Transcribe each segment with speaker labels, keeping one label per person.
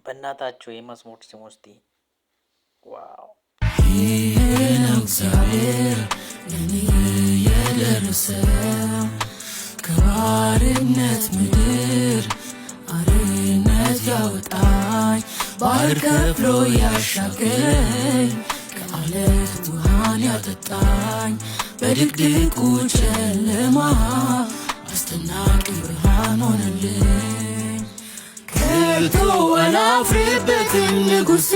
Speaker 1: በእናታችሁ የመዝሙር ስሙ እስቲ። ዋው
Speaker 2: እግዚአብሔር ለኔ የደረሰው ከባርነት ምድር አርነት ያወጣኝ ባህር ከፍሎ ያሻገረኝ ከአለት ውሃን ያጠጣኝ በድቅድቁ ጨለማ አስደናቂ ብርሃን ሆነልኝ። ከቶ አላፍርበትም ንጉሴ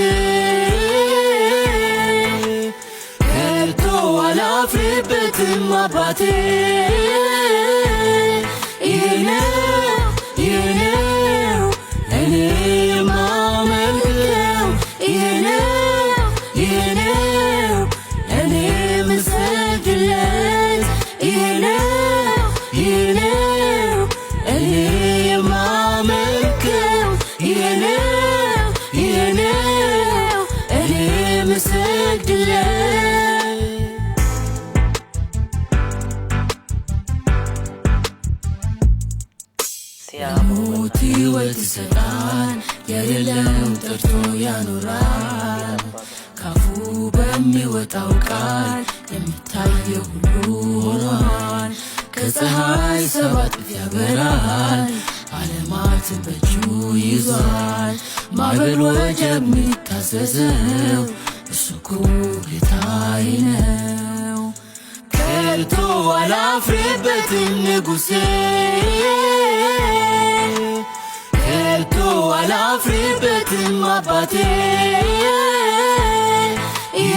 Speaker 2: ከቶ አላፍርበትም አባቴ ይሄ ነው እኔ የማመልከው ይሄ ነው እኔ የምሰግድለት ይሄ ነው እኔ የማመልከው ይሄ ነው እኔ የምሰግድለት። ሞት ሕይወት ይሰጣል የሌለውን ጠርቶ ያኖራል። ካፉ በሚወጣው ቃል የሚታየው ሁሉ ሆኗል። ከፀሐይ 7 እጥፍ ያበራል ዓለማትን በእጁ ይዟል። ማዕበል ወጀብ የሚታዘዘው እሱ እኮ ጌታዬ ነው። ከቶ አላፍርበትም ንጉሴ ከቶ አላፍርበትም አባቴ ይሄ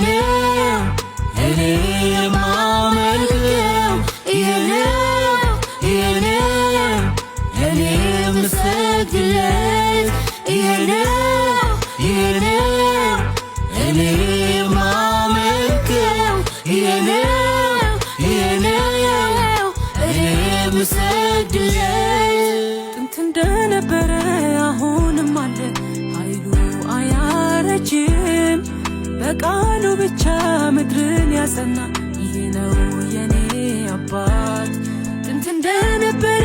Speaker 2: ነው እኔ የማመልከው ይሄ ነው እኔ የምሰግድለት ይሄ ነው እኔ የማመልከው ይሄ ነው እኔ የምሰግድለት። ጥንት እንደነበረ አሁንም አለ ኃይሉ አያረጅም። በቃሉ ብቻ ምድርን ያጸና ይሄ ነው የኔ አባት። ጥንት እንደነበረ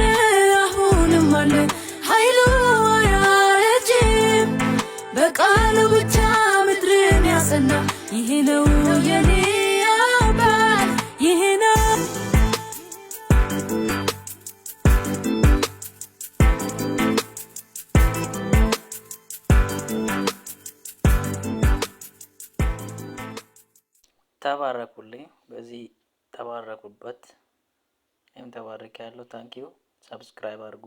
Speaker 2: አሁንም አለ ኃይሉ አያረጅም። በቃሉ ብቻ ምድርን ያጸና ይሄ ነው የኔ አባት ይሄ ነው።
Speaker 1: ተባረኩልኝ። በዚህ ተባረኩበት። እኔም ተባረክ ያለው ታንኪዩ። ሰብስክራይብ አድርጉ።